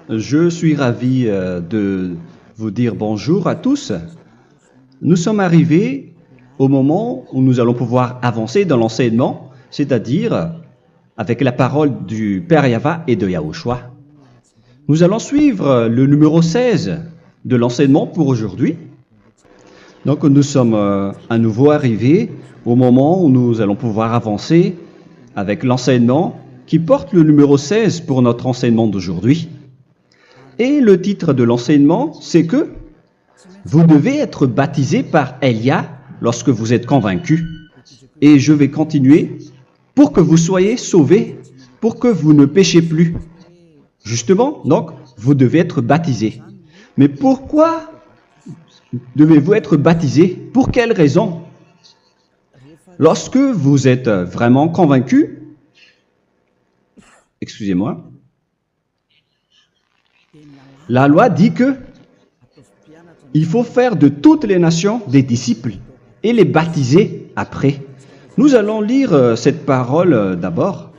Je suis ravi de vous dire bonjour à tous. Nous sommes arrivés au moment où nous allons pouvoir avancer dans l'enseignement, c'est-à-dire avec la parole du Père Yava et de Yahushua. Nous allons suivre le numéro 16 de l'enseignement pour aujourd'hui. Donc nous sommes à nouveau arrivés au moment où nous allons pouvoir avancer avec l'enseignement qui porte le numéro 16 pour notre enseignement d'aujourd'hui. Et le titre de l'enseignement, c'est que vous devez être baptisé par Elia lorsque vous êtes convaincu. Et je vais continuer pour que vous soyez sauvés, pour que vous ne péchez plus. Justement, donc, vous devez être baptisé. Mais pourquoi devez-vous être baptisé? Pour quelle raison? Lorsque vous êtes vraiment convaincu, excusez-moi, la loi dit que il faut faire de toutes les nations des disciples et les baptiser après. Nous allons lire cette parole d'abord,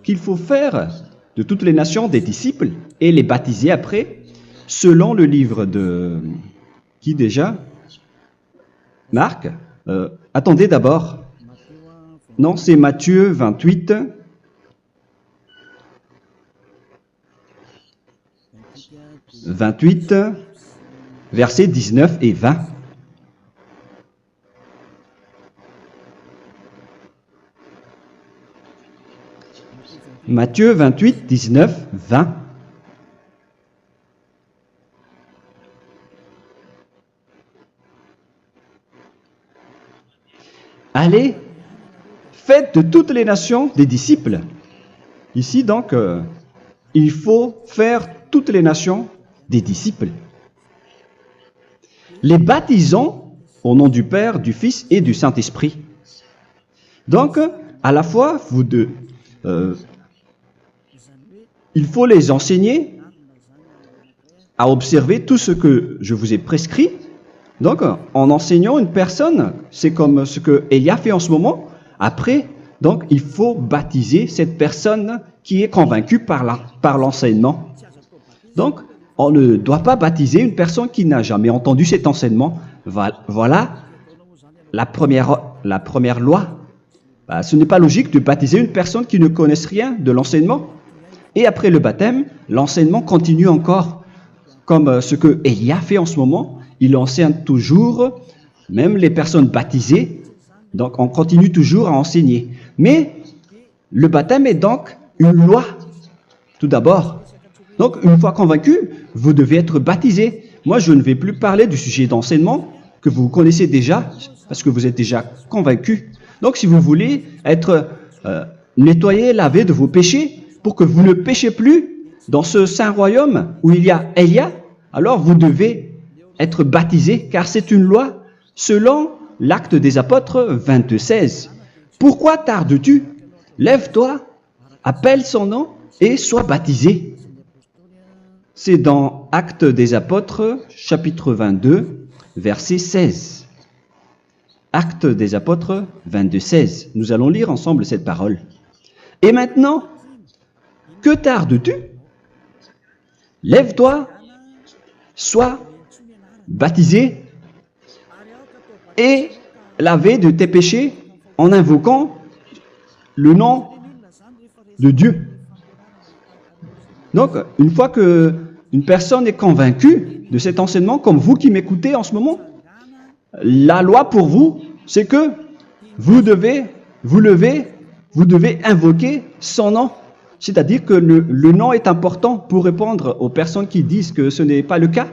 qu'il faut faire de toutes les nations des disciples et les baptiser après, selon le livre de... Qui déjà? Marc. Attendez d'abord. Non, c'est Matthieu 28. Versets 19 et 20. Matthieu 28, 19, 20. Allez, faites de toutes les nations des disciples. Ici, donc, il faut faire toutes les nations des disciples. Les baptisons au nom du Père, du Fils et du Saint-Esprit. Donc, à la fois, il faut les enseigner à observer tout ce que je vous ai prescrit. Donc, en enseignant une personne, c'est comme ce que Elia fait en ce moment. Après, donc, il faut baptiser cette personne qui est convaincue par l'enseignement. Donc, on ne doit pas baptiser une personne qui n'a jamais entendu cet enseignement. Voilà la première loi. Ce n'est pas logique de baptiser une personne qui ne connaisse rien de l'enseignement. Et après le baptême, l'enseignement continue encore, comme ce que Elia fait en ce moment. Il enseigne toujours, même les personnes baptisées. Donc, on continue toujours à enseigner. Mais le baptême est donc une loi, tout d'abord. Donc, une fois convaincu, vous devez être baptisé. Moi, je ne vais plus parler du sujet d'enseignement que vous connaissez déjà, parce que vous êtes déjà convaincu. Donc, si vous voulez être nettoyé, lavé de vos péchés, pour que vous ne péchez plus dans ce saint royaume où il y a Elia, alors vous devez être baptisé, car c'est une loi selon l'Acte des Apôtres 22:16. Pourquoi tardes-tu? Lève-toi, appelle son nom et sois baptisé. C'est dans Actes des Apôtres, chapitre 22, verset 16. Actes des Apôtres 22:16. Nous allons lire ensemble cette parole. Et maintenant, que tardes-tu? Lève-toi, sois baptisé et lavé de tes péchés en invoquant le nom de Dieu. Donc, une fois qu'une personne est convaincue de cet enseignement, comme vous qui m'écoutez en ce moment, la loi pour vous, c'est que vous devez invoquer son nom. C'est-à-dire que le nom est important pour répondre aux personnes qui disent que ce n'est pas le cas,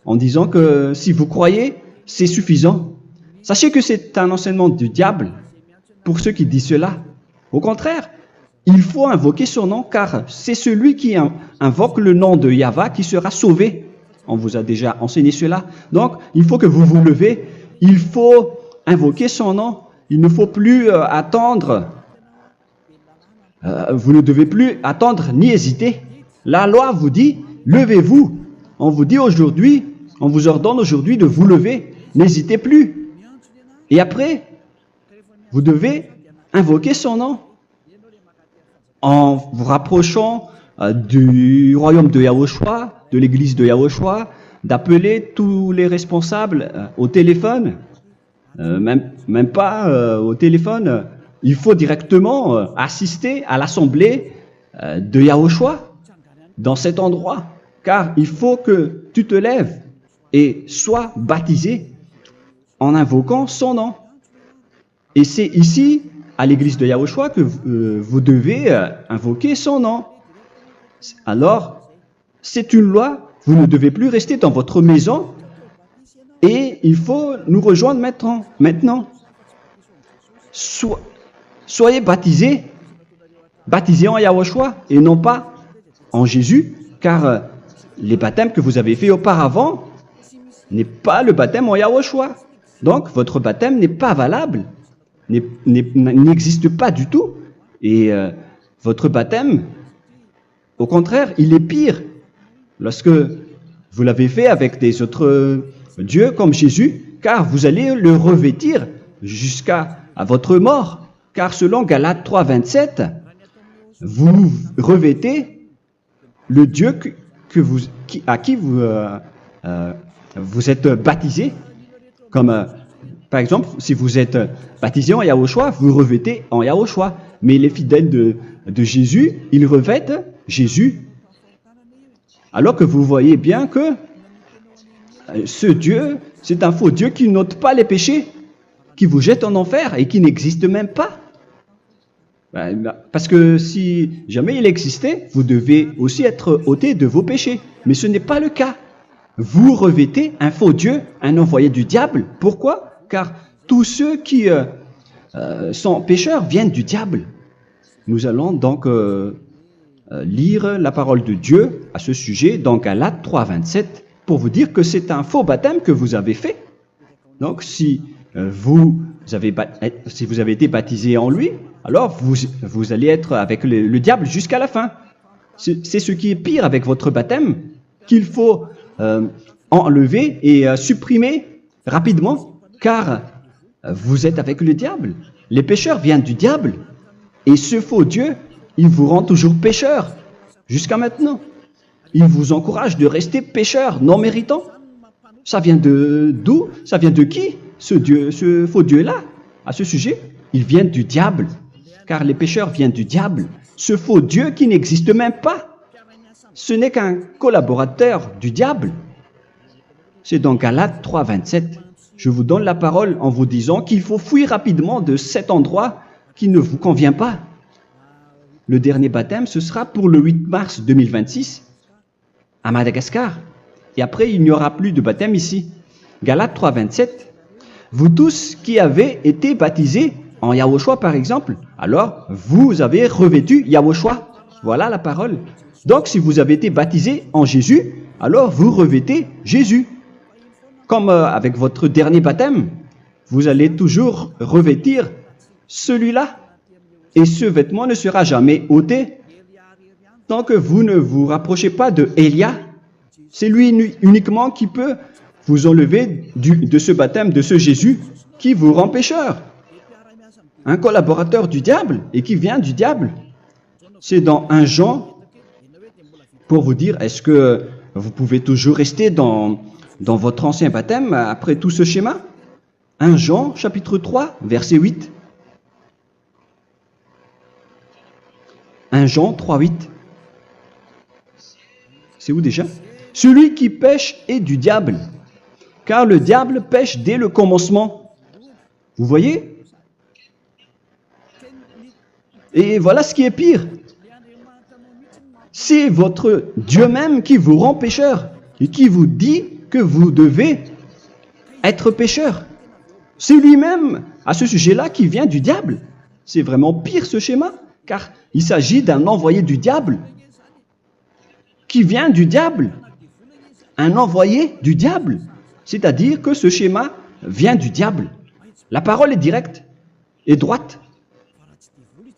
en disant que si vous croyez, c'est suffisant. Sachez que c'est un enseignement du diable pour ceux qui disent cela. Au contraire, il faut invoquer son nom, car c'est celui qui invoque le nom de Yahva qui sera sauvé. On vous a déjà enseigné cela. Donc, il faut que vous vous levez, il faut invoquer son nom. Il ne faut plus attendre. Vous ne devez plus attendre ni hésiter. La loi vous dit, levez-vous. On vous dit aujourd'hui, on vous ordonne aujourd'hui de vous lever. N'hésitez plus. Et après, vous devez invoquer son nom en vous rapprochant du royaume de Yahushua, de l'église de Yahushua, d'appeler tous les responsables au téléphone, même pas au téléphone, il faut directement assister à l'assemblée de Yahushua dans cet endroit, car il faut que tu te lèves et sois baptisé en invoquant son nom. Et c'est ici, à l'église de Yahushua, que vous devez invoquer son nom. Alors, c'est une loi, vous ne devez plus rester dans votre maison et il faut nous rejoindre maintenant. Soyez baptisés en Yahushua et non pas en Jésus, car les baptêmes que vous avez faits auparavant n'est pas le baptême en Yahushua. Donc, votre baptême n'est pas valable, n'existe pas du tout. Et votre baptême, au contraire, il est pire. Lorsque vous l'avez fait avec des autres dieux comme Jésus, car vous allez le revêtir jusqu'à votre mort. Car selon Galates 3, 27, vous revêtez le Dieu à qui vous êtes baptisé. Comme par exemple, si vous êtes baptisé en Yahushua, vous revêtez en Yahushua. Mais les fidèles de Jésus, ils revêtent Jésus. Alors que vous voyez bien que ce Dieu, c'est un faux Dieu qui n'ôte pas les péchés, qui vous jette en enfer et qui n'existe même pas. Parce que si jamais il existait, vous devez aussi être ôté de vos péchés. Mais ce n'est pas le cas. Vous revêtez un faux Dieu, un envoyé du diable. Pourquoi? Car tous ceux qui sont pécheurs viennent du diable. Nous allons donc lire la parole de Dieu à ce sujet dans Galates 3, 27 pour vous dire que c'est un faux baptême que vous avez fait. Donc si vous avez été baptisé en lui, alors vous allez être avec le diable jusqu'à la fin. C'est ce qui est pire avec votre baptême qu'il faut enlever et supprimer rapidement, car vous êtes avec le diable. Les pécheurs viennent du diable. Et ce faux Dieu, il vous rend toujours pécheur jusqu'à maintenant. Il vous encourage de rester pécheur non méritant. Ça vient d'où? Ça vient de qui, ce faux Dieu-là? À ce sujet, ils viennent du diable, car les pécheurs viennent du diable. Ce faux Dieu qui n'existe même pas. Ce n'est qu'un collaborateur du diable. C'est dans Galates 3, 27. Je vous donne la parole en vous disant qu'il faut fuir rapidement de cet endroit qui ne vous convient pas. Le dernier baptême, ce sera pour le 8 mars 2026 à Madagascar. Et après, il n'y aura plus de baptême ici. Galates 3, 27. Vous tous qui avez été baptisés en Yahushua, par exemple, alors vous avez revêtu Yahushua. Voilà la parole. Donc, si vous avez été baptisé en Jésus, alors vous revêtez Jésus. Comme avec votre dernier baptême, vous allez toujours revêtir celui-là. Et ce vêtement ne sera jamais ôté tant que vous ne vous rapprochez pas de Élia. C'est lui uniquement qui peut vous enlever de ce baptême, de ce Jésus qui vous rend pécheur. Un collaborateur du diable et qui vient du diable. C'est dans 1 Jean, pour vous dire, est-ce que vous pouvez toujours rester dans votre ancien baptême après tout ce schéma? 1 Jean, chapitre 3, verset 8. 1 Jean 3, 8. C'est où déjà? Celui qui pêche est du diable, car le diable pêche dès le commencement. Vous voyez? Et voilà ce qui est pire. C'est votre Dieu même qui vous rend pécheur et qui vous dit que vous devez être pécheur. C'est lui-même, à ce sujet-là, qui vient du diable. C'est vraiment pire ce schéma, car il s'agit d'un envoyé du diable qui vient du diable. Un envoyé du diable. C'est-à-dire que ce schéma vient du diable. La parole est directe et droite.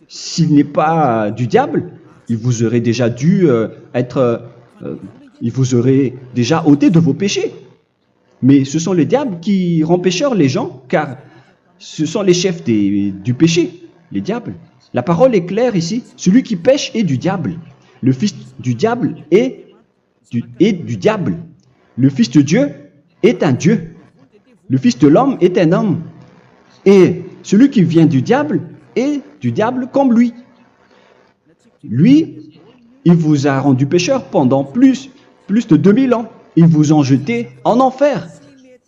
S'il n'est pas du diable, il vous aurait déjà dû il vous aurait déjà ôté de vos péchés. Mais ce sont les diables qui rendent pécheurs les gens, car ce sont les chefs du péché, les diables. La parole est claire ici. Celui qui pêche est du diable. le fils du diable est du diable. Le fils de Dieu est un Dieu. Le fils de l'homme est un homme. Et celui qui vient du diable est du diable comme lui. Lui, il vous a rendu pécheur pendant plus de 2000 ans. Il vous a jeté en enfer.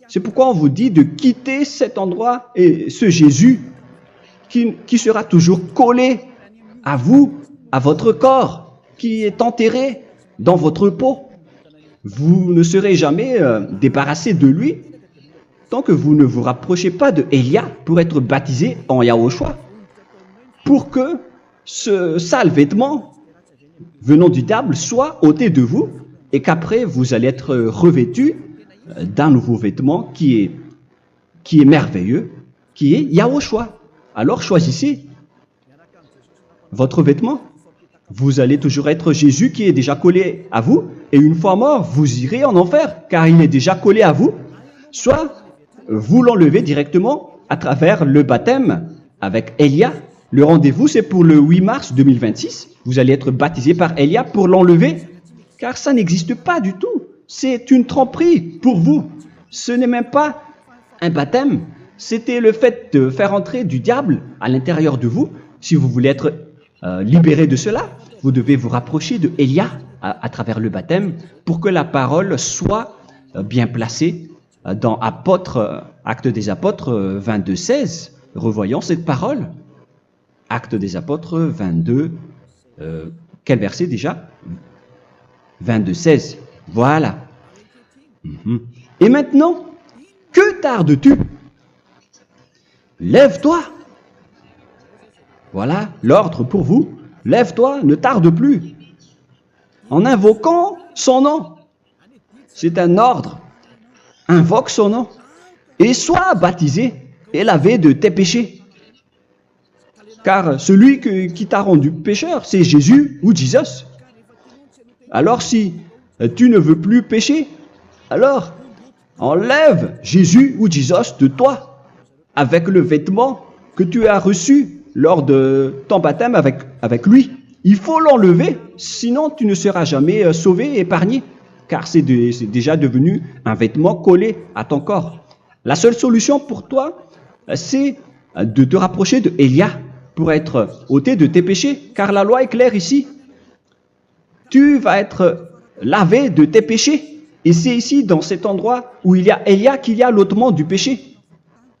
C'est pourquoi on vous dit de quitter cet endroit et ce Jésus qui sera toujours collé à vous, à votre corps, qui est enterré dans votre peau. Vous ne serez jamais débarrassé de lui tant que vous ne vous rapprochez pas de Élia pour être baptisé en Yahushua, pour que ce sale vêtement venant du diable soit ôté de vous et qu'après vous allez être revêtu d'un nouveau vêtement qui est merveilleux, qui est Yahushua. Alors choisissez votre vêtement. Vous allez toujours être Jésus qui est déjà collé à vous, et une fois mort, vous irez en enfer, car il est déjà collé à vous. Soit vous l'enlevez directement à travers le baptême avec Élia. Le rendez-vous, c'est pour le 8 mars 2026. Vous allez être baptisé par Élia pour l'enlever, car ça n'existe pas du tout. C'est une tromperie pour vous. Ce n'est même pas un baptême. C'était le fait de faire entrer du diable à l'intérieur de vous. Si vous voulez être libéré de cela, vous devez vous rapprocher de Élia à travers le baptême pour que la parole soit bien placée dans Actes des Apôtres 22:16. Revoyons cette parole. Actes des Apôtres 22, quel verset déjà? 22:16. Voilà. Et maintenant, que tardes-tu? Lève-toi. Voilà l'ordre pour vous. Lève-toi, ne tarde plus. En invoquant son nom. C'est un ordre. Invoque son nom. Et sois baptisé et lavé de tes péchés. Car celui qui t'a rendu pécheur, c'est Jésus ou Jesus. Alors si tu ne veux plus pécher, alors enlève Jésus ou Jesus de toi avec le vêtement que tu as reçu lors de ton baptême avec lui. Il faut l'enlever, sinon tu ne seras jamais sauvé, épargné, car c'est déjà devenu un vêtement collé à ton corps. La seule solution pour toi, c'est de te rapprocher de Élia pour être ôté de tes péchés, car la loi est claire ici. Tu vas être lavé de tes péchés, et c'est ici, dans cet endroit où il y a Élia, qu'il y a l'ôtement du péché.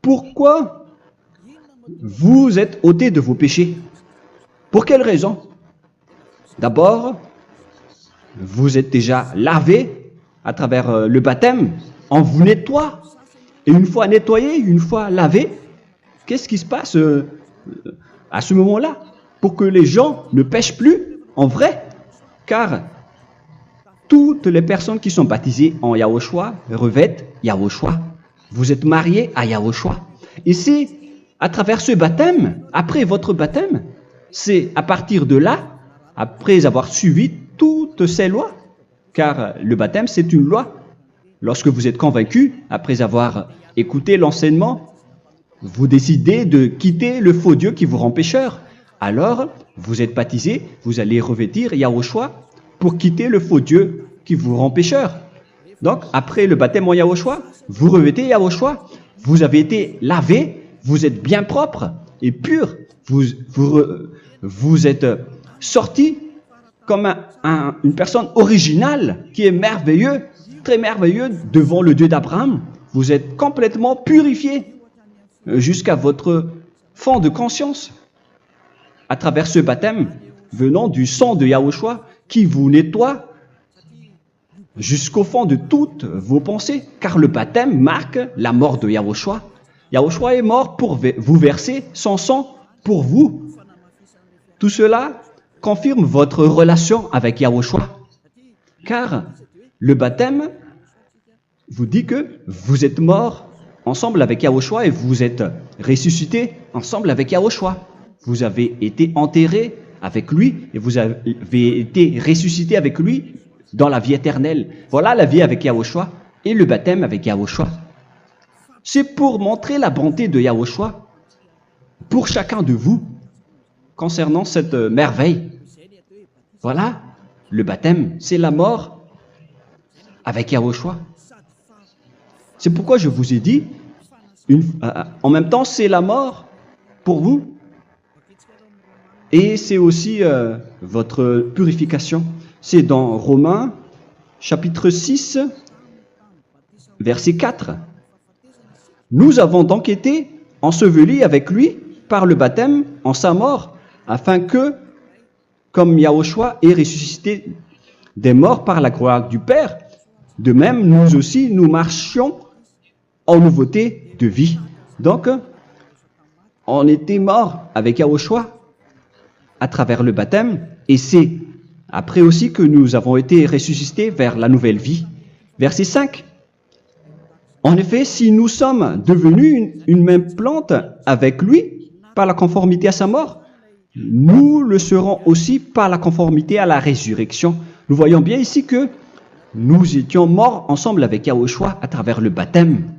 Pourquoi vous êtes ôté de vos péchés? Pour quelle raison? D'abord, vous êtes déjà lavé à travers le baptême. On vous nettoie. Et une fois nettoyé, une fois lavé, qu'est-ce qui se passe à ce moment-là? Pour que les gens ne pêchent plus en vrai. Car toutes les personnes qui sont baptisées en Yahushua revêtent Yahushua. Vous êtes mariés à Yahushua. Et c'est à travers ce baptême, après votre baptême, c'est à partir de là, après avoir suivi toutes ces lois, car le baptême c'est une loi. Lorsque vous êtes convaincu, après avoir écouté l'enseignement, vous décidez de quitter le faux Dieu qui vous rend pécheur. Alors, vous êtes baptisé, vous allez revêtir Yahushua pour quitter le faux Dieu qui vous rend pécheur. Donc, après le baptême en Yahushua, vous revêtez Yahushua, vous avez été lavé, vous êtes bien propre et pur, vous êtes sorti comme une personne originale qui est merveilleux, très merveilleux devant le Dieu d'Abraham. Vous êtes complètement purifié jusqu'à votre fond de conscience à travers ce baptême venant du sang de Yahushua qui vous nettoie jusqu'au fond de toutes vos pensées, car le baptême marque la mort de Yahushua. Yahushua est mort pour vous verser son sang pour vous. Tout cela confirme votre relation avec Yahushua, car le baptême vous dit que vous êtes mort ensemble avec Yahushua et vous êtes ressuscité ensemble avec Yahushua. Vous avez été enterré avec lui et vous avez été ressuscité avec lui dans la vie éternelle. Voilà la vie avec Yahushua et le baptême avec Yahushua. C'est pour montrer la bonté de Yahushua pour chacun de vous concernant cette merveille. Voilà le baptême, c'est la mort avec Yahushua. C'est pourquoi je vous ai dit, en même temps, c'est la mort pour vous et c'est aussi votre purification. C'est dans Romains, chapitre 6, verset 4. Nous avons donc été ensevelis avec lui par le baptême en sa mort, afin que, comme Yahushua est ressuscité des morts par la gloire du Père, de même, nous aussi, nous marchions en nouveauté de vie. Donc, on était morts avec Yahushua à travers le baptême, et c'est après aussi que nous avons été ressuscités vers la nouvelle vie. Verset 5. En effet, si nous sommes devenus une même plante avec lui par la conformité à sa mort, nous le serons aussi par la conformité à la résurrection. Nous voyons bien ici que nous étions morts ensemble avec Yahushua à travers le baptême.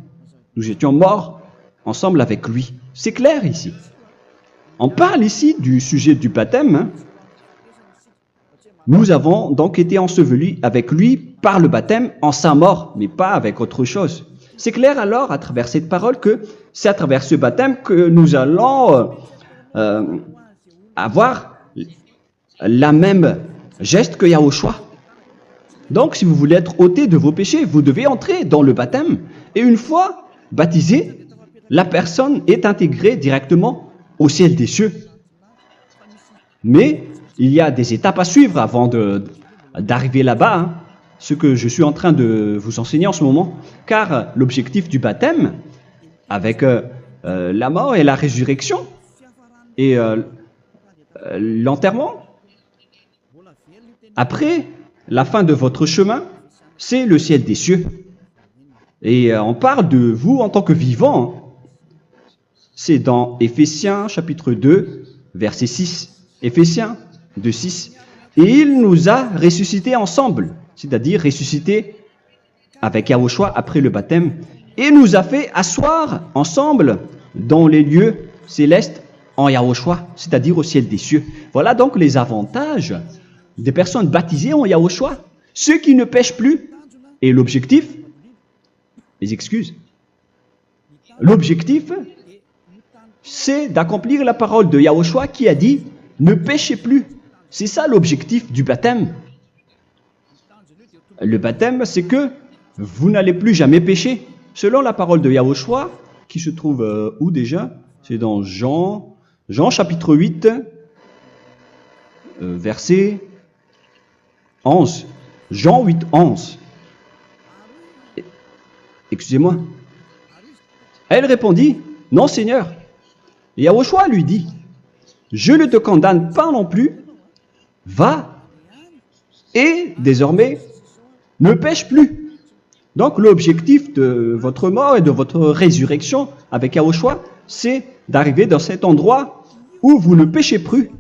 Nous étions morts ensemble avec lui. C'est clair ici. On parle ici du sujet du baptême. Nous avons donc été ensevelis avec lui par le baptême en sa mort, mais pas avec autre chose. C'est clair alors à travers cette parole que c'est à travers ce baptême que nous allons avoir la même geste que Yahushua. Donc, si vous voulez être ôté de vos péchés, vous devez entrer dans le baptême. Et une fois baptisé, la personne est intégrée directement au ciel des cieux. Mais il y a des étapes à suivre avant d'arriver là-bas, ce que je suis en train de vous enseigner en ce moment. Car l'objectif du baptême, avec la mort et la résurrection, et l'enterrement, après la fin de votre chemin, c'est le ciel des cieux. Et on parle de vous en tant que vivant. C'est dans Éphésiens chapitre 2, verset 6. Éphésiens 2, 6. Et il nous a ressuscités ensemble, c'est-à-dire ressuscités avec Yahushua après le baptême, et nous a fait asseoir ensemble dans les lieux célestes en Yahushua, c'est-à-dire au ciel des cieux. Voilà donc les avantages des personnes baptisées en Yahushua, ceux qui ne pêchent plus. Et l'objectif, les excuses, l'objectif, c'est d'accomplir la parole de Yahushua qui a dit « Ne péchez plus ». C'est ça l'objectif du baptême. Le baptême, c'est que vous n'allez plus jamais pécher. Selon la parole de Yahushua, qui se trouve où déjà? C'est dans Jean chapitre 8, verset 11. Jean 8, 11. Excusez-moi. Elle répondit, « Non, Seigneur. » Et Yahushua lui dit, « Je ne te condamne pas non plus. Va et désormais ne pêche plus. » Donc l'objectif de votre mort et de votre résurrection avec Yahushua, c'est d'arriver dans cet endroit où vous ne péchez plus.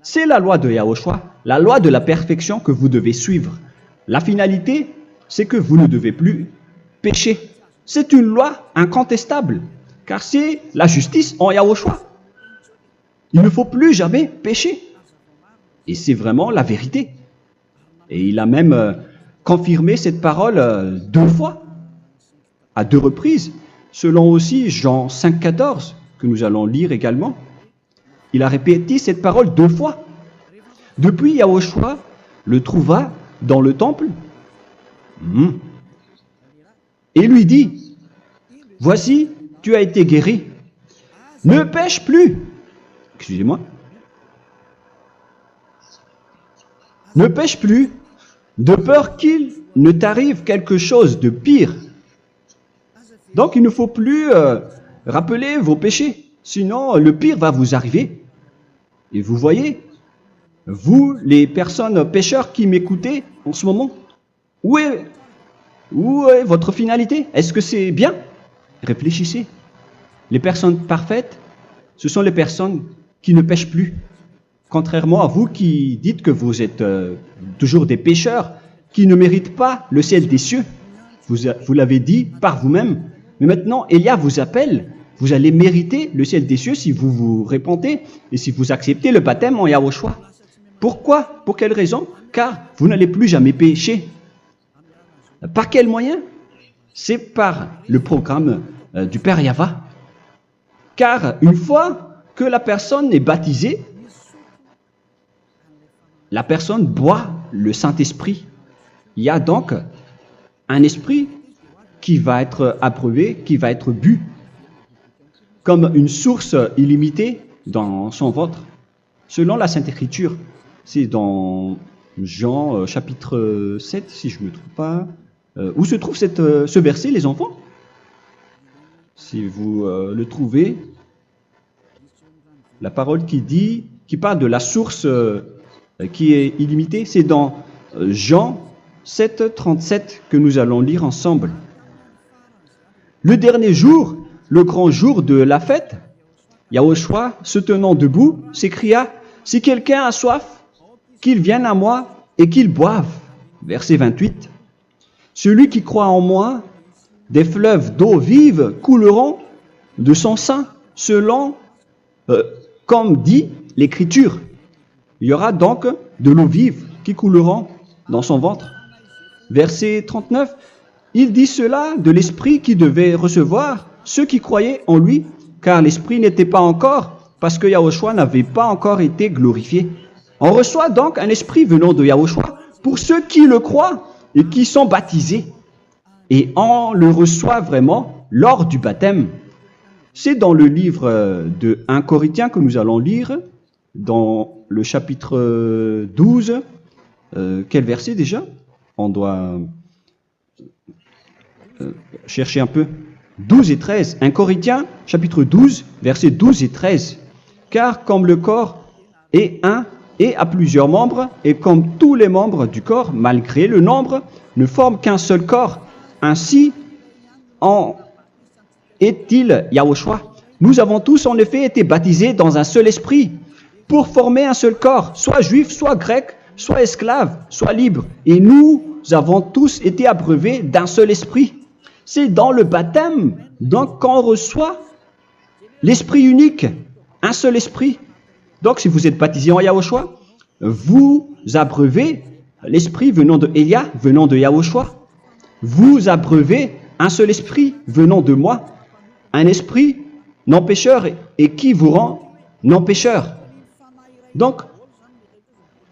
C'est la loi de Yahushua, la loi de la perfection que vous devez suivre. La finalité, c'est que vous ne devez plus pécher. C'est une loi incontestable, car c'est la justice en Yahushua. Il ne faut plus jamais pécher. Et c'est vraiment la vérité. Et il a même confirmé cette parole 2 fois, à 2 reprises, selon aussi Jean 5, 14, que nous allons lire également. Il a répété cette parole 2 fois. Depuis, Yahushua le trouva dans le temple et lui dit, « Voici, tu as été guéri. Ne pêche plus. » Excusez-moi. Ne pêche plus, de peur qu'il ne t'arrive quelque chose de pire. Donc, il ne faut plus rappeler vos péchés, sinon le pire va vous arriver. Et vous voyez, vous, les personnes pécheurs qui m'écoutez en ce moment, où est votre finalité? Est-ce que c'est bien? Réfléchissez. Les personnes parfaites, ce sont les personnes qui ne pêchent plus. Contrairement à vous qui dites que vous êtes toujours des pécheurs qui ne méritent pas le ciel des cieux. Vous l'avez dit par vous-même. Mais maintenant, Élia vous appelle. Vous allez mériter le ciel des cieux si vous vous repentez et si vous acceptez le baptême en Yahushua. Pourquoi? Pour quelle raison? Car vous n'allez plus jamais pécher. Par quel moyen? C'est par le programme du Père Yahva. Car une fois que la personne est baptisée, la personne boit le Saint-Esprit. Il y a donc un esprit qui va être approuvé, qui va être bu, comme une source illimitée dans son ventre, selon la Sainte Écriture. C'est dans Jean chapitre 7, si je ne me trompe pas. Où se trouve ce verset, les enfants? Si vous le trouvez, la parole qui parle de la source qui est illimitée, c'est dans Jean 7, 37 que nous allons lire ensemble. Le dernier jour, le grand jour de la fête, Yahushua, se tenant debout, s'écria, « Si quelqu'un a soif, qu'il vienne à moi et qu'il boive. » Verset 28. « Celui qui croit en moi, des fleuves d'eau vive couleront de son sein, selon, comme dit l'Écriture. » Il y aura donc de l'eau vive qui couleront dans son ventre. Verset 39. Il dit cela de l'Esprit qui devait recevoir ceux qui croyaient en lui, car l'Esprit n'était pas encore, parce que Yahushua n'avait pas encore été glorifié. On reçoit donc un Esprit venant de Yahushua pour ceux qui le croient et qui sont baptisés. Et on le reçoit vraiment lors du baptême. C'est dans le livre de 1 Corinthiens que nous allons lire, dans le chapitre 12. Quel verset déjà? On doit chercher un peu. 12 et 13. 1 Corinthiens, chapitre 12, versets 12 et 13. Car comme le corps est un et a plusieurs membres, et comme tous les membres du corps, malgré le nombre, ne forment qu'un seul corps, ainsi en est-il Yahushua. Nous avons tous en effet été baptisés dans un seul esprit, pour former un seul corps, soit juif, soit grec, soit esclave, soit libre. Et nous avons tous été abreuvés d'un seul esprit. C'est dans le baptême, donc, qu'on reçoit l'esprit unique, un seul esprit. Donc, si vous êtes baptisé en Yahushua, vous abreuvez l'esprit venant de Elia, venant de Yahushua. Vous abreuvez un seul esprit venant de moi, un esprit non pécheur et qui vous rend non pécheur. Donc,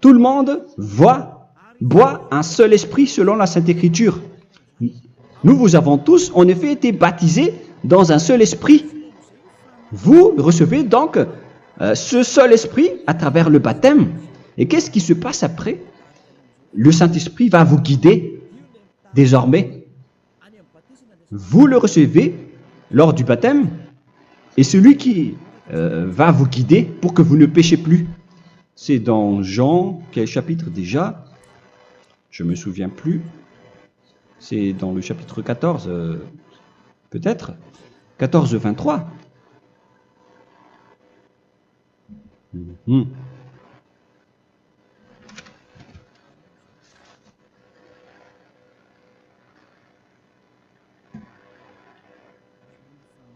tout le monde boit un seul esprit selon la Sainte Écriture. Nous vous avons tous en effet été baptisés dans un seul esprit. Vous recevez donc ce seul esprit à travers le baptême. Et qu'est-ce qui se passe après? Le Saint-Esprit va vous guider désormais. Vous le recevez lors du baptême et celui qui va vous guider pour que vous ne péchez plus. C'est dans Jean, quel chapitre déjà? Je ne me souviens plus. C'est dans le chapitre 14, peut-être. 14, 23.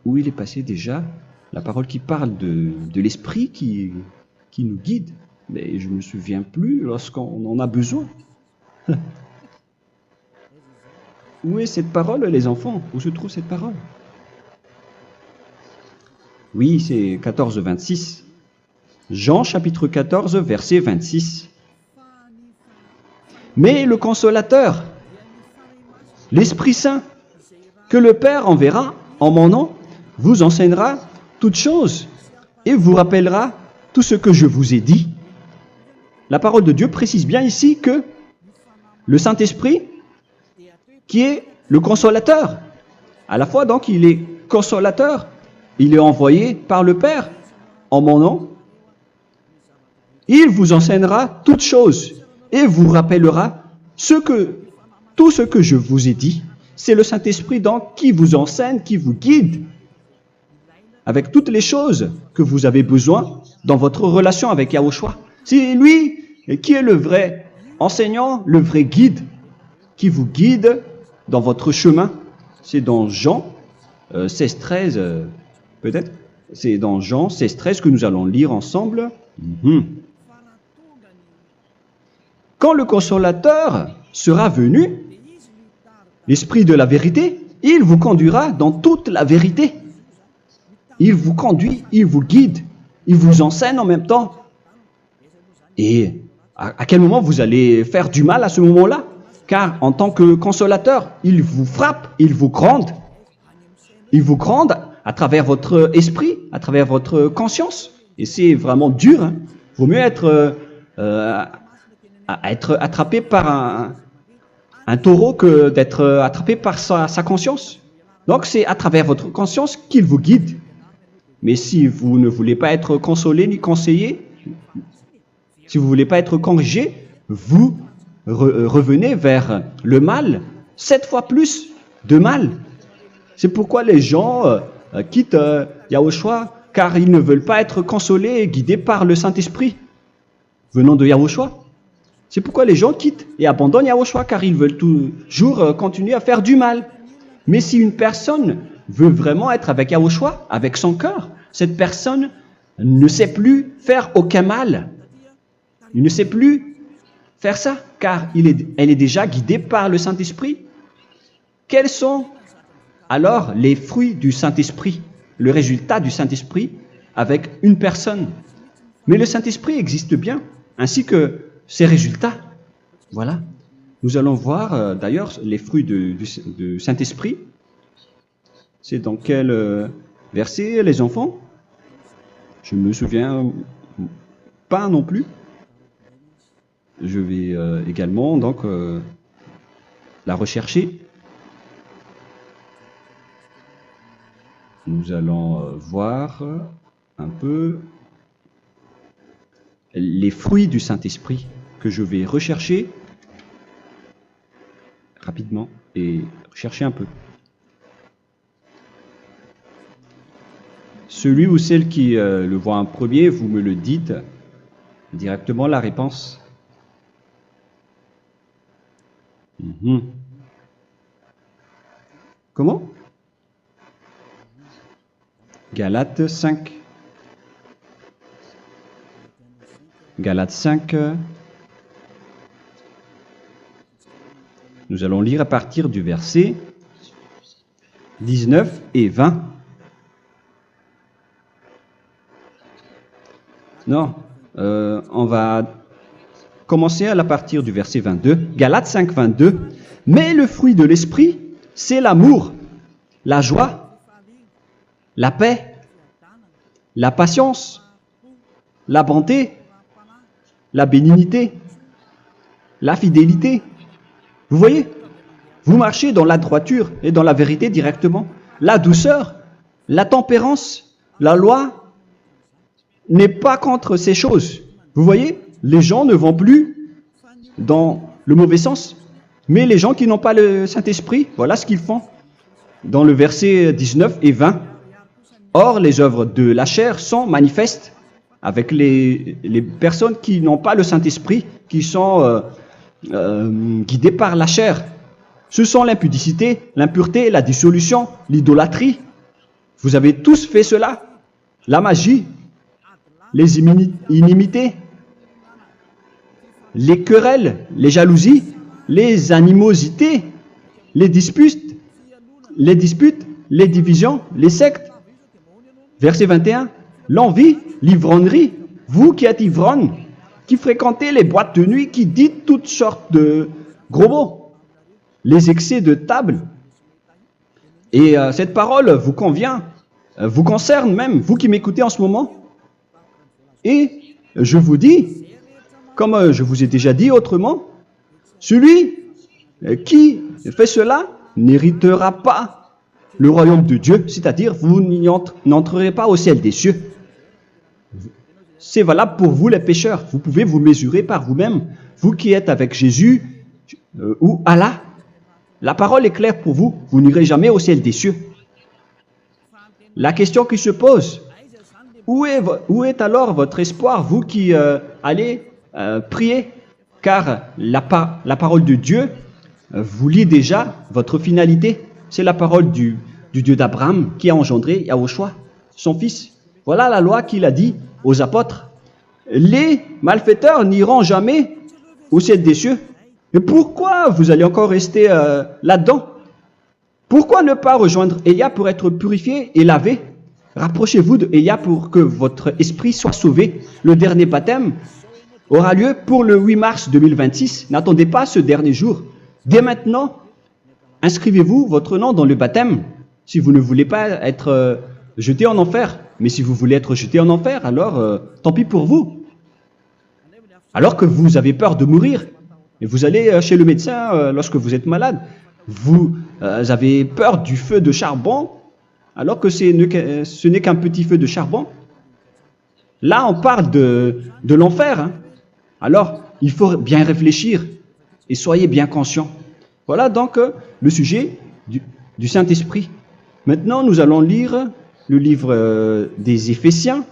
Où il est passé déjà la parole qui parle de l'esprit qui nous guide. Mais je ne me souviens plus lorsqu'on en a besoin. Où est cette parole, les enfants? Où se trouve cette parole? Oui, c'est 14, 26. Jean, chapitre 14, verset 26. Mais le Consolateur, l'Esprit Saint, que le Père enverra en mon nom, vous enseignera toutes choses et vous rappellera tout ce que je vous ai dit. La parole de Dieu précise bien ici que le Saint-Esprit, qui est le consolateur, à la fois donc il est consolateur, il est envoyé par le Père en mon nom, il vous enseignera toutes choses et vous rappellera tout ce que je vous ai dit. C'est le Saint-Esprit donc qui vous enseigne, qui vous guide avec toutes les choses que vous avez besoin dans votre relation avec Yahushua. C'est lui qui est le vrai enseignant, le vrai guide, qui vous guide dans votre chemin. C'est dans Jean 16, 13, peut-être. C'est dans Jean 16, 13 que nous allons lire ensemble. quand le consolateur sera venu, l'Esprit de la vérité, il vous conduira dans toute la vérité. Il vous conduit, il vous guide, il vous enseigne en même temps. Et à quel moment vous allez faire du mal à ce moment-là? Car en tant que consolateur, il vous frappe, il vous gronde. Il vous gronde à travers votre esprit, à travers votre conscience. Et c'est vraiment dur. Hein. Vaut mieux être attrapé par un taureau que d'être attrapé par sa conscience. Donc c'est à travers votre conscience qu'il vous guide. Mais si vous ne voulez pas être consolé ni conseillé, si vous ne voulez pas être corrigé, vous revenez vers le mal, 7 fois plus de mal. C'est pourquoi les gens quittent Yahushua, car ils ne veulent pas être consolés et guidés par le Saint-Esprit venant de Yahushua. C'est pourquoi les gens quittent et abandonnent Yahushua, car ils veulent toujours continuer à faire du mal. Mais si une personne veut vraiment être avec Yahushua, avec son cœur, cette personne ne sait plus faire aucun mal. Il ne sait plus faire ça, car elle est déjà guidée par le Saint-Esprit. Quels sont alors les fruits du Saint-Esprit, le résultat du Saint-Esprit avec une personne? Mais le Saint-Esprit existe bien, ainsi que ses résultats. Voilà. Nous allons voir d'ailleurs les fruits du Saint-Esprit. C'est dans quel verset, les enfants? Je ne me souviens pas non plus. Je vais également donc la rechercher. Nous allons voir un peu les fruits du Saint-Esprit que je vais rechercher rapidement et chercher un peu. Celui ou celle qui le voit en premier, vous me le dites directement la réponse. Comment? Galates 5. Galates 5. Nous allons lire à partir du verset 19 et 20. Non, on va commencer à partir du verset 22. Galates 5, 22. Mais le fruit de l'esprit, c'est l'amour, la joie, la paix, la patience, la bonté, la bénignité, la fidélité. Vous voyez? Vous marchez dans la droiture et dans la vérité directement. La douceur, la tempérance, la loi n'est pas contre ces choses. Vous voyez? Les gens ne vont plus dans le mauvais sens. Mais les gens qui n'ont pas le Saint-Esprit, voilà ce qu'ils font. Dans le verset 19 et 20. Or, les œuvres de la chair sont manifestes avec les personnes qui n'ont pas le Saint-Esprit, qui sont guidées par la chair. Ce sont l'impudicité, l'impureté, la dissolution, l'idolâtrie. Vous avez tous fait cela. La magie, les inimités, les querelles, les jalousies, les animosités, les disputes, les divisions, les sectes. Verset 21, l'envie, l'ivrognerie, vous qui êtes ivrognes, qui fréquentez les boîtes de nuit, qui dites toutes sortes de gros mots, les excès de table. Et cette parole vous convient, vous concerne même, vous qui m'écoutez en ce moment. Et je vous dis, comme je vous ai déjà dit autrement, celui qui fait cela n'héritera pas le royaume de Dieu, c'est-à-dire vous n'entrerez pas au ciel des cieux. C'est valable pour vous les pécheurs. Vous pouvez vous mesurer par vous-même. Vous qui êtes avec Jésus ou Allah, la parole est claire pour vous. Vous n'irez jamais au ciel des cieux. La question qui se pose, où est alors votre espoir, vous qui allez prier? Car la parole de Dieu vous lit déjà votre finalité. C'est la parole du Dieu d'Abraham qui a engendré Yahushua, son fils. Voilà la loi qu'il a dit aux apôtres. Les malfaiteurs n'iront jamais au ciel des cieux. Mais pourquoi vous allez encore rester là-dedans? Pourquoi ne pas rejoindre Élia pour être purifié et lavé? Rapprochez-vous d'Élia pour que votre esprit soit sauvé. Le dernier baptême aura lieu pour le 8 mars 2026. N'attendez pas ce dernier jour. Dès maintenant, inscrivez-vous votre nom dans le baptême si vous ne voulez pas être jeté en enfer. Mais si vous voulez être jeté en enfer, alors tant pis pour vous. Alors que vous avez peur de mourir, et vous allez chez le médecin lorsque vous êtes malade, vous avez peur du feu de charbon, alors que ce n'est qu'un petit feu de charbon. Là, on parle de l'enfer. Hein. Alors, il faut bien réfléchir et soyez bien conscients. Voilà donc le sujet du Saint-Esprit. Maintenant, nous allons lire le livre des Éphésiens.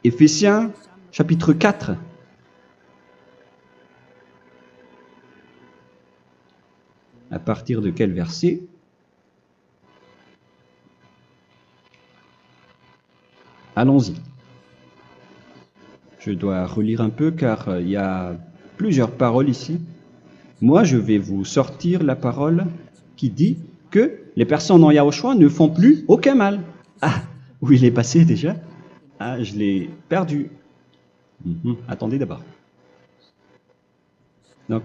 Éphésiens, chapitre 4. À partir de quel verset? Allons-y. Je dois relire un peu car il y a plusieurs paroles ici. Moi, je vais vous sortir la parole qui dit que les personnes en Yahushua ne font plus aucun mal. Ah, où il est passé déjà? Ah, je l'ai perdu. Attendez d'abord. Donc,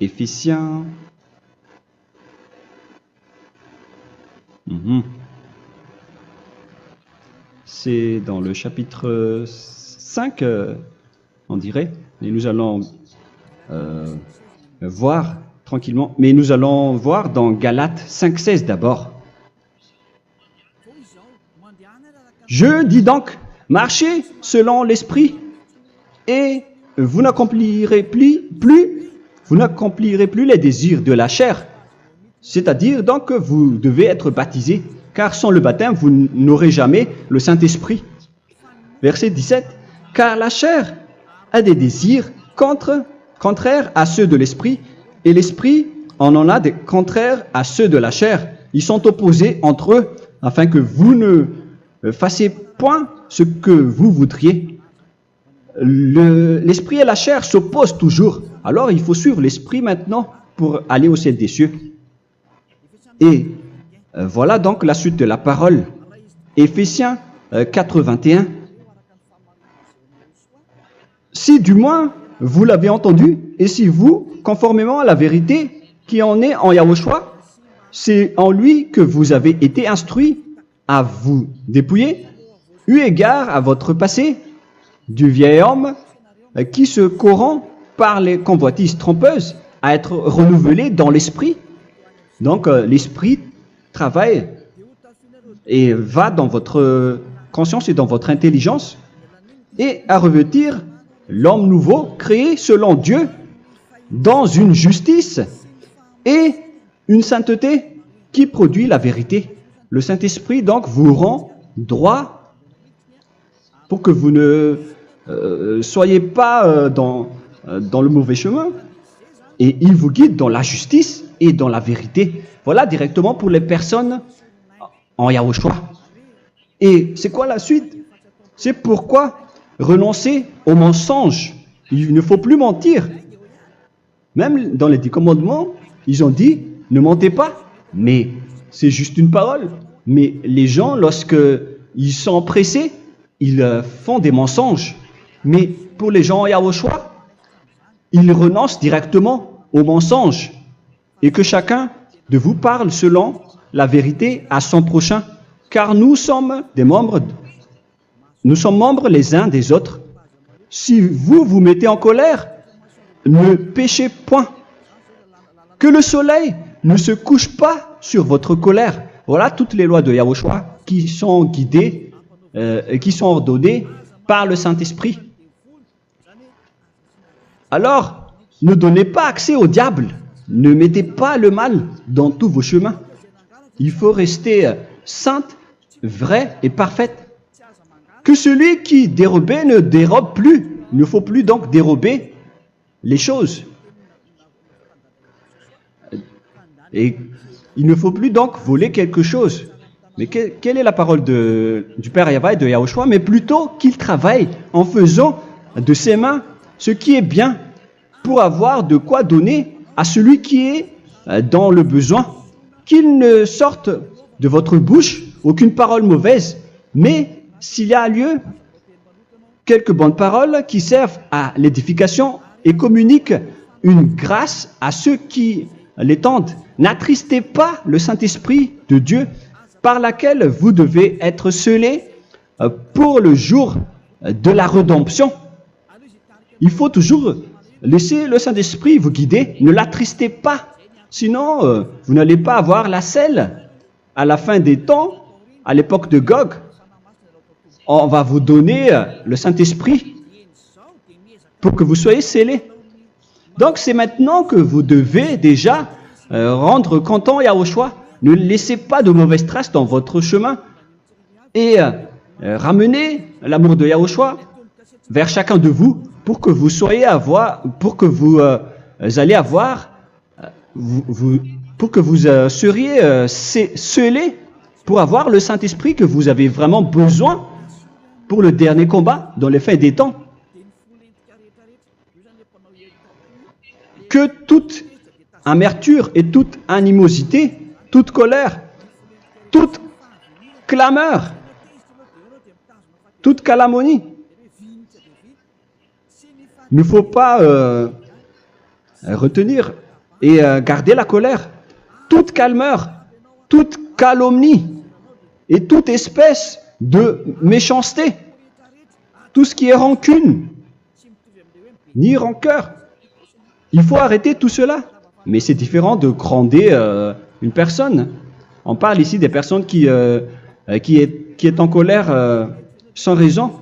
Éphésiens. C'est dans le chapitre 5, on dirait. Et nous allons voir tranquillement. Mais nous allons voir dans Galates 5,16 d'abord. Je dis donc, marchez selon l'esprit, et vous n'accomplirez plus les désirs de la chair. C'est-à-dire donc que vous devez être baptisé, car sans le baptême, vous n'aurez jamais le Saint-Esprit. Verset 17. Car la chair a des désirs contraires à ceux de l'esprit, et l'esprit en a des contraires à ceux de la chair. Ils sont opposés entre eux, afin que vous ne fassiez point ce que vous voudriez. L'esprit et la chair s'opposent toujours. Alors il faut suivre l'esprit maintenant pour aller au ciel des cieux. Et voilà donc la suite de la parole. Éphésiens 4:21. Si du moins vous l'avez entendu, et si vous, conformément à la vérité qui en est en Yahushua, c'est en lui que vous avez été instruits à vous dépouiller, eu égard à votre passé, du vieil homme qui se corrompt par les convoitises trompeuses, à être renouvelé dans l'esprit. Donc l'esprit travaille et va dans votre conscience et dans votre intelligence, et à revêtir l'homme nouveau créé selon Dieu dans une justice et une sainteté qui produit la vérité. Le Saint-Esprit donc vous rend droit pour que vous ne soyez pas dans le mauvais chemin, et il vous guide dans la justice et dans la vérité. Voilà directement pour les personnes en Yahushua. Et c'est quoi la suite? C'est pourquoi renoncer au mensonge. Il ne faut plus mentir. Même dans les 10 commandements, ils ont dit ne mentez pas. Mais c'est juste une parole. Mais les gens, lorsque ils sont pressés, ils font des mensonges. Mais pour les gens en Yahushua, ils renoncent directement au mensonge. Et que chacun de vous parle selon la vérité à son prochain. Car nous sommes membres les uns des autres. Si vous vous mettez en colère, ne péchez point. Que le soleil ne se couche pas sur votre colère. Voilà toutes les lois de Yahushua qui sont guidées, qui sont ordonnées par le Saint-Esprit. Alors, ne donnez pas accès au diable. Ne mettez pas le mal dans tous vos chemins. Il faut rester sainte, vraie et parfaite. Que celui qui dérobait ne dérobe plus. Il ne faut plus donc dérober les choses. Et il ne faut plus donc voler quelque chose. Mais quelle est la parole du Père Yahweh et de Yahushua? Mais plutôt qu'il travaille en faisant de ses mains ce qui est bien pour avoir de quoi donner à celui qui est dans le besoin. Qu'il ne sorte de votre bouche aucune parole mauvaise, mais s'il y a lieu, quelques bonnes paroles qui servent à l'édification et communiquent une grâce à ceux qui l'étendent. N'attristez pas le Saint-Esprit de Dieu par laquelle vous devez être scellés pour le jour de la rédemption. Il faut toujours laisser le Saint-Esprit vous guider, ne l'attristez pas, sinon vous n'allez pas avoir la selle. À la fin des temps, à l'époque de Gog, on va vous donner le Saint-Esprit pour que vous soyez scellés. Donc c'est maintenant que vous devez déjà rendre content Yahushua. Ne laissez pas de mauvaises traces dans votre chemin et ramenez l'amour de Yahushua vers chacun de vous pour que vous soyez pour que vous seriez scellés pour avoir le Saint-Esprit que vous avez vraiment besoin pour le dernier combat dans les fins des temps. Que toute amertume et toute animosité, toute colère, toute clameur, toute calomnie, il ne faut pas retenir et garder la colère. Toute calmeur, toute calomnie et toute espèce de méchanceté, tout ce qui est rancune, ni rancœur. Il faut arrêter tout cela. Mais c'est différent de gronder une personne. On parle ici des personnes qui est en colère sans raison.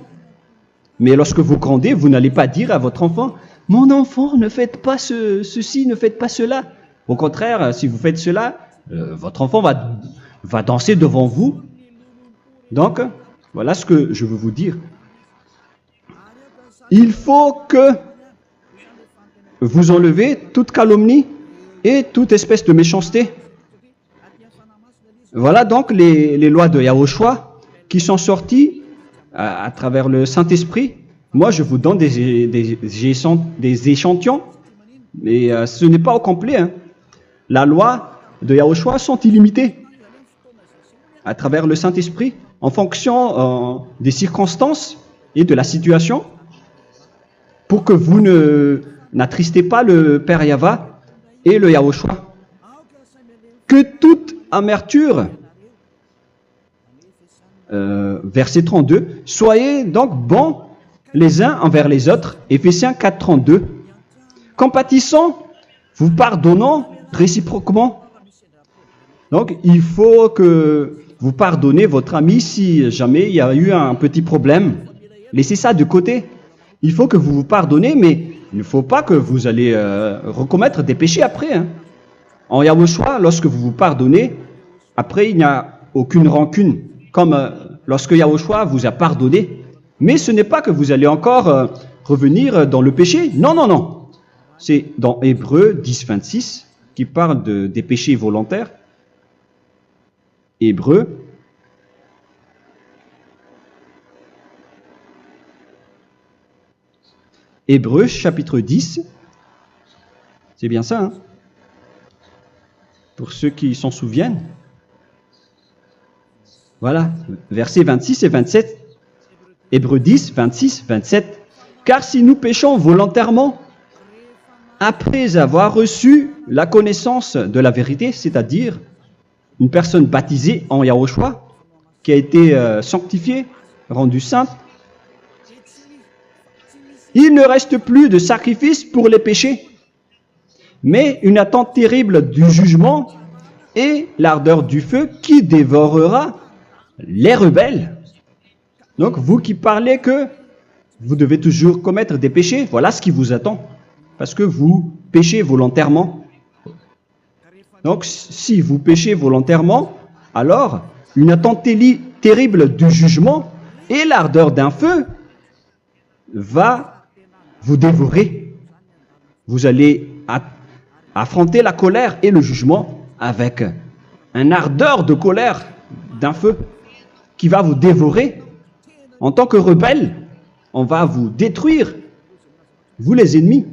Mais lorsque vous grondez, vous n'allez pas dire à votre enfant « Mon enfant, ne faites pas ceci, ne faites pas cela ». Au contraire, si vous faites cela, votre enfant va danser devant vous. Donc, voilà ce que je veux vous dire. Il faut que vous enlevez toute calomnie et toute espèce de méchanceté. Voilà donc les lois de Yahushua qui sont sorties à travers le Saint-Esprit. Moi, je vous donne des échantillons, mais ce n'est pas au complet. Hein. La loi de Yahushua sont illimitées à travers le Saint-Esprit en fonction des circonstances et de la situation pour que vous n'attristez pas le Père Yahva et le Yahushua. Que toute amertume, verset 32, soyez donc bons les uns envers les autres, Éphésiens 4, 32, compatissant, vous pardonnant réciproquement. Donc, il faut que vous pardonnez votre ami si jamais il y a eu un petit problème. Laissez ça de côté. Il faut que vous vous pardonnez, mais il ne faut pas que vous allez recommettre des péchés après. Hein. En Yahushua, lorsque vous vous pardonnez, après il n'y a aucune rancune, comme lorsque Yahushua vous a pardonné. Mais ce n'est pas que vous allez encore revenir dans le péché. Non, non, non. C'est dans Hébreux 10, 26 qui parle des péchés volontaires. Hébreux. Hébreux chapitre 10. C'est bien ça, hein? Pour ceux qui s'en souviennent. Voilà, versets 26 et 27. Hébreux 10, 26, 27. Car si nous péchons volontairement, après avoir reçu la connaissance de la vérité, c'est-à-dire une personne baptisée en Yahushua, qui a été sanctifiée, rendue sainte, il ne reste plus de sacrifice pour les péchés, mais une attente terrible du jugement et l'ardeur du feu qui dévorera les rebelles. Donc, vous qui parlez que vous devez toujours commettre des péchés, voilà ce qui vous attend, parce que vous péchez volontairement. Donc, si vous péchez volontairement, alors une attente terrible du jugement et l'ardeur d'un feu va vous dévorer. Vous allez affronter la colère et le jugement avec un ardeur de colère d'un feu qui va vous dévorer. En tant que rebelle, on va vous détruire vous les ennemis,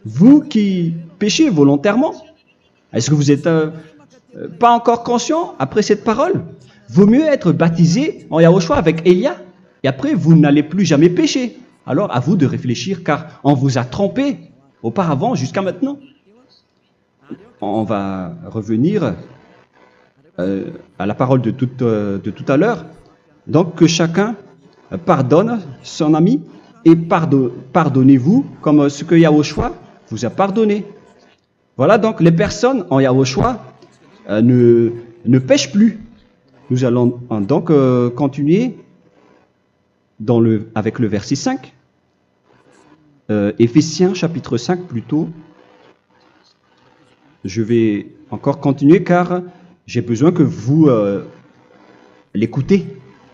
vous qui péchez volontairement. Est-ce que vous n'êtes pas encore conscient après cette parole? Vaut mieux être baptisé en Yahushua avec Elia, et après vous n'allez plus jamais pécher. Alors à vous de réfléchir, car on vous a trompé auparavant jusqu'à maintenant. On va revenir à la parole de tout à l'heure. Donc que chacun pardonne son ami et pardonnez-vous comme ce que Yahushua vous a pardonné. Voilà donc les personnes en Yahushua ne pêchent plus. Nous allons donc continuer avec le verset 5. Éphésiens chapitre 5 plutôt. Je vais encore continuer car j'ai besoin que vous l'écoutez.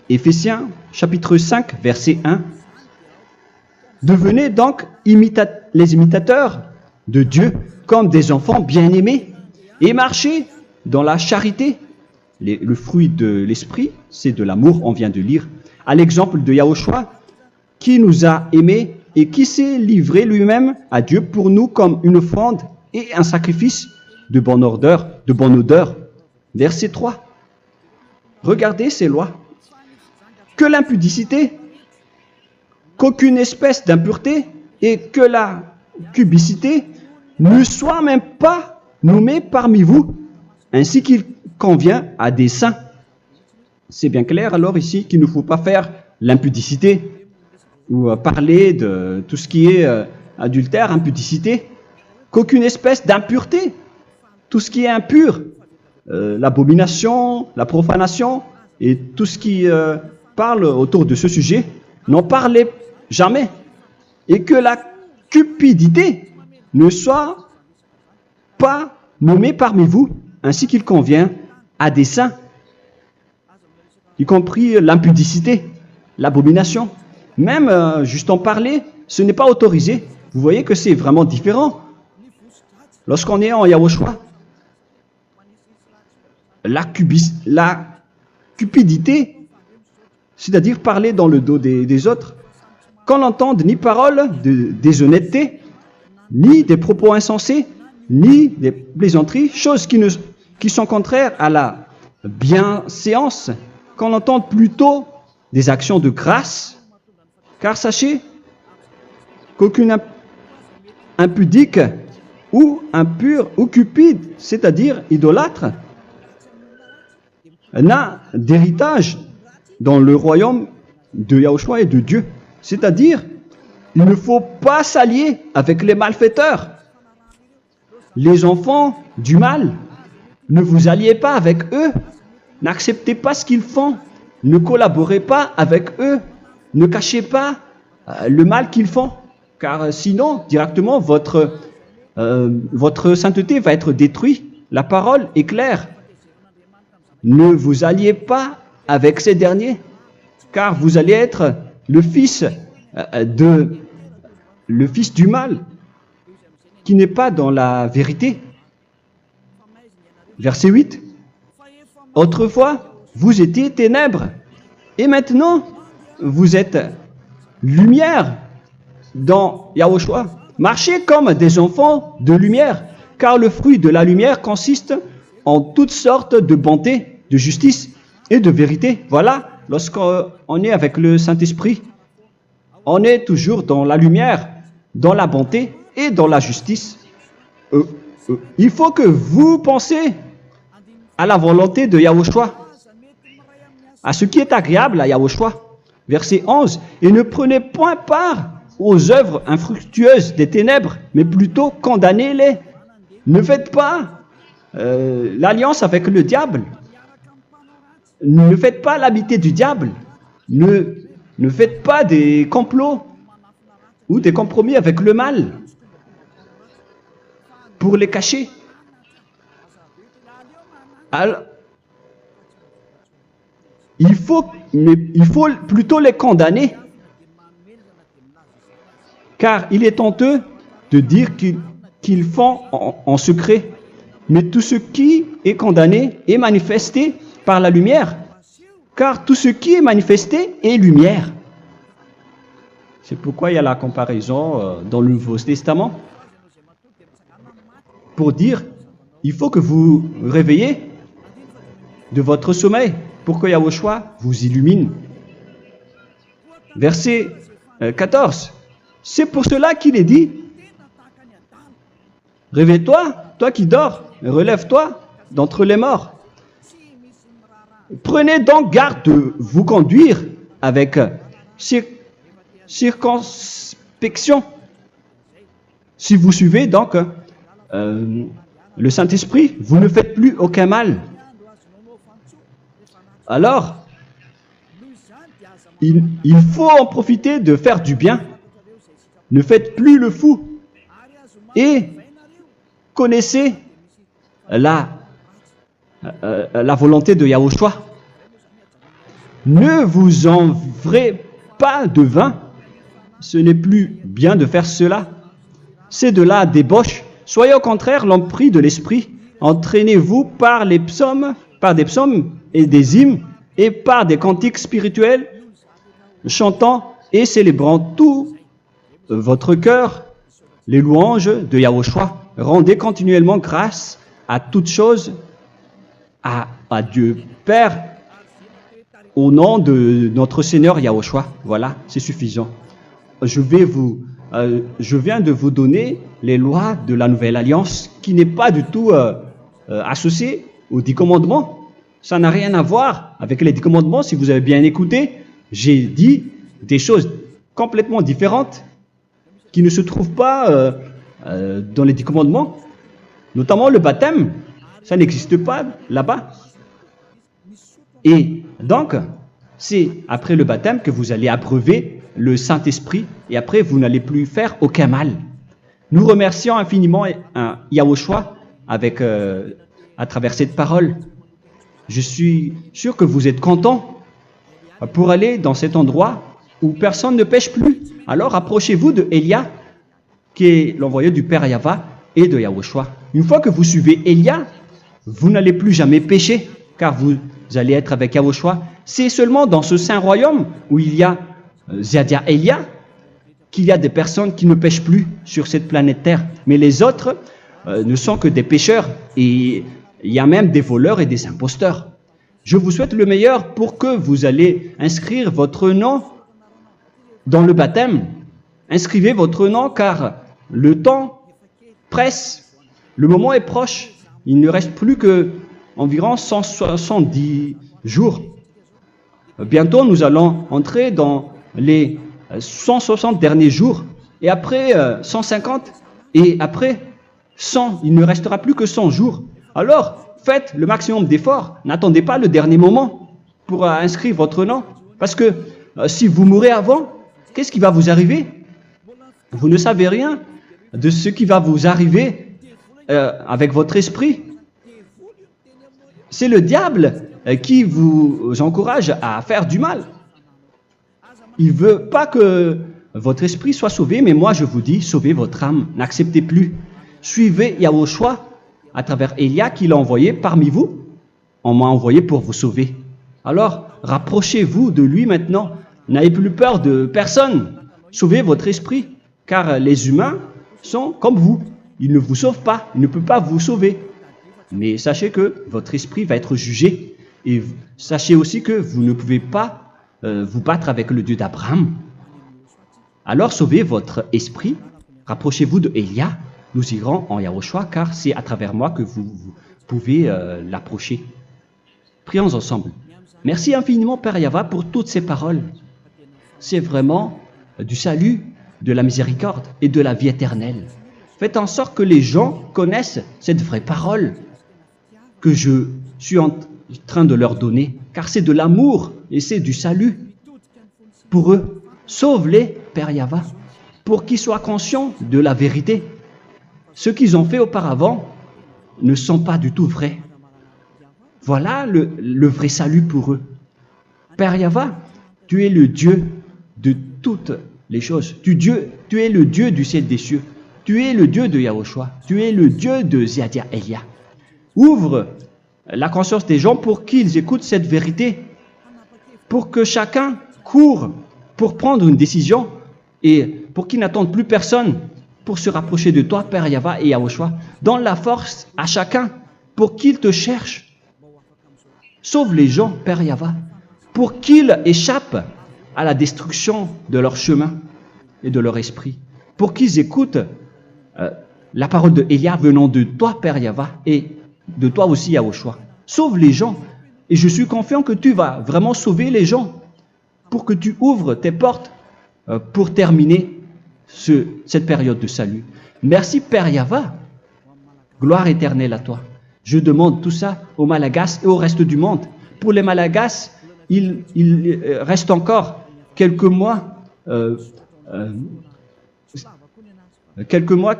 Éphésiens chapitre 5 verset 1. Devenez donc les imitateurs de Dieu comme des enfants bien-aimés et marchez dans la charité. Le fruit de l'esprit, c'est de l'amour, on vient de lire, à l'exemple de Yahushua qui nous a aimés et qui s'est livré lui-même à Dieu pour nous comme une offrande et un sacrifice de bonne odeur. Verset 3. Regardez ces lois. Que l'impudicité, qu'aucune espèce d'impureté et que la cubicité ne soient même pas nommés parmi vous, ainsi qu'il convient à des saints. C'est bien clair alors ici qu'il ne faut pas faire l'impudicité ou parler de tout ce qui est adultère, impudicité, qu'aucune espèce d'impureté, tout ce qui est impur, l'abomination, la profanation et tout ce qui parle autour de ce sujet, n'en parlez jamais. Et que la cupidité ne soit pas nommée parmi vous, ainsi qu'il convient à des saints, y compris l'impudicité, l'abomination. Même juste en parler, ce n'est pas autorisé. Vous voyez que c'est vraiment différent. Lorsqu'on est en Yahushua, la cupidité, c'est-à-dire parler dans le dos des autres, qu'on n'entende ni parole de déshonnêteté, ni des propos insensés, ni des plaisanteries, choses qui sont contraires à la bienséance, qu'on entende plutôt des actions de grâce, car sachez qu'aucune impudique ou impure ou cupide, c'est-à-dire idolâtre, n'a d'héritage dans le royaume de Yahushua et de Dieu. C'est-à-dire, il ne faut pas s'allier avec les malfaiteurs. Les enfants du mal, ne vous alliez pas avec eux. N'acceptez pas ce qu'ils font. Ne collaborez pas avec eux. Ne cachez pas le mal qu'ils font. Car sinon, directement, votre sainteté va être détruite. La parole est claire. Ne vous alliez pas avec ces derniers, car vous allez être le fils du mal, qui n'est pas dans la vérité. Verset 8. Autrefois, vous étiez ténèbres, et maintenant, vous êtes lumière dans Yahushua. Marchez comme des enfants de lumière, car le fruit de la lumière consiste en toutes sortes de bonté, de justice et de vérité. Voilà, lorsqu'on est avec le Saint-Esprit, on est toujours dans la lumière, dans la bonté et dans la justice. Il faut que vous pensiez à la volonté de Yahushua, à ce qui est agréable à Yahushua. Verset 11. Et ne prenez point part aux œuvres infructueuses des ténèbres, mais plutôt condamnez-les. Ne faites pas l'alliance avec le diable. Ne faites pas l'amitié du diable. Ne faites pas des complots ou des compromis avec le mal pour les cacher. Alors, il faut plutôt les condamner, car il est honteux de dire qu'ils font en secret. Mais tout ce qui est condamné est manifesté par la lumière, car tout ce qui est manifesté est lumière. C'est pourquoi il y a la comparaison dans le Nouveau Testament pour dire, il faut que vous réveillez de votre sommeil pour que Yahushua vous illumine. Verset 14. C'est pour cela qu'il est dit, réveille-toi, toi qui dors, relève-toi d'entre les morts. Prenez donc garde de vous conduire avec circonspection. Si vous suivez donc le Saint-Esprit, vous ne faites plus aucun mal. Alors, il faut en profiter de faire du bien. Ne faites plus le fou. Et connaissez la volonté de Yahushua. Ne vous envrez pas de vin. Ce n'est plus bien de faire cela. C'est de la débauche. Soyez au contraire l'empris de l'esprit. Entraînez-vous par des psaumes et des hymnes et par des cantiques spirituels, chantant et célébrant tout votre cœur les louanges de Yahushua. Rendez continuellement grâce à toutes choses à Dieu Père au nom de notre Seigneur Yahushua. Voilà, c'est suffisant. Je viens de vous donner les lois de la Nouvelle Alliance qui n'est pas du tout associée aux 10 commandements. Ça n'a rien à voir avec les 10 commandements. Si vous avez bien écouté, j'ai dit des choses complètement différentes qui ne se trouvent pas dans les 10 commandements. Notamment le baptême, ça n'existe pas là-bas. Et donc, c'est après le baptême que vous allez abreuver le Saint-Esprit et après vous n'allez plus faire aucun mal. Nous remercions infiniment Yahushua à travers cette parole. Je suis sûr que vous êtes contents pour aller dans cet endroit où personne ne pêche plus. Alors approchez-vous de Élia, qui est l'envoyé du Père Yahva et de Yahushua. Une fois que vous suivez Élia, vous n'allez plus jamais pécher, car vous allez être avec Yahushua. C'est seulement dans ce saint royaume où il y a Ziadia Elia qu'il y a des personnes qui ne pêchent plus sur cette planète Terre. Mais les autres ne sont que des pécheurs et il y a même des voleurs et des imposteurs. Je vous souhaite le meilleur pour que vous allez inscrire votre nom dans le baptême. Inscrivez votre nom car le temps presse, le moment est proche. Il ne reste plus que environ 170 jours. Bientôt, nous allons entrer dans les 160 derniers jours, et après 150, et après 100. Il ne restera plus que 100 jours. Alors, faites le maximum d'efforts. N'attendez pas le dernier moment pour inscrire votre nom. Parce que si vous mourrez avant, qu'est-ce qui va vous arriver? Vous ne savez rien de ce qui va vous arriver avec votre esprit. C'est le diable qui vous encourage à faire du mal. Il ne veut pas que votre esprit soit sauvé, mais moi je vous dis, sauvez votre âme, n'acceptez plus. Suivez Yahushua à travers Élia qu'il a envoyé parmi vous. On m'a envoyé pour vous sauver. Alors, rapprochez-vous de lui maintenant. N'ayez plus peur de personne. Sauvez votre esprit, car les humains sont comme vous. Ils ne vous sauvent pas, ils ne peuvent pas vous sauver. Mais sachez que votre esprit va être jugé. Et sachez aussi que vous ne pouvez pas vous battre avec le Dieu d'Abraham. Alors sauvez votre esprit, rapprochez-vous de Élia, nous irons en Yahushua, car c'est à travers moi que vous pouvez l'approcher. Prions ensemble. Merci infiniment Père Yahva pour toutes ces paroles. C'est vraiment du salut, de la miséricorde et de la vie éternelle. Faites en sorte que les gens connaissent cette vraie parole que je suis en train de leur donner, car c'est de l'amour et c'est du salut pour eux. Sauve-les, Père Yahva, pour qu'ils soient conscients de la vérité. Ce qu'ils ont fait auparavant ne sont pas du tout vrais. Voilà le vrai salut pour eux. Père Yahva, tu es le Dieu de toutes les choses. Tu es le Dieu du ciel des cieux. Tu es le Dieu de Yahushua. Tu es le Dieu de Ziadia Elia. Ouvre la conscience des gens pour qu'ils écoutent cette vérité, pour que chacun court pour prendre une décision et pour qu'ils n'attendent plus personne pour se rapprocher de toi, Père Yahweh et Yahushua. Donne la force à chacun pour qu'ils te cherchent. Sauve les gens, Père Yahweh, pour qu'ils échappent à la destruction de leur chemin et de leur esprit, pour qu'ils écoutent la parole de Élia venant de toi, Père Yahweh, et de toi aussi, Yahushua. Sauve les gens, et je suis confiant que tu vas vraiment sauver les gens pour que tu ouvres tes portes pour terminer cette période de salut. Merci, Père Yahweh. Gloire éternelle à toi. Je demande tout ça aux Malagasy et au reste du monde. Pour les Malagasy, il reste encore quelques mois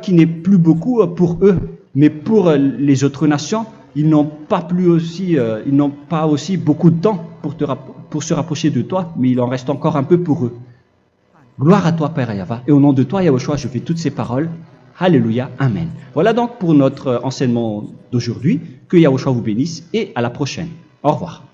qui n'est plus beaucoup pour eux, mais pour les autres nations, ils n'ont pas aussi beaucoup de temps pour se rapprocher de toi, mais il en reste encore un peu pour eux. Gloire à toi, Père Yahweh, et au nom de toi, Yahushua, je fais toutes ces paroles. Alléluia, Amen. Voilà donc pour notre enseignement d'aujourd'hui. Que Yahushua vous bénisse et à la prochaine. Au revoir.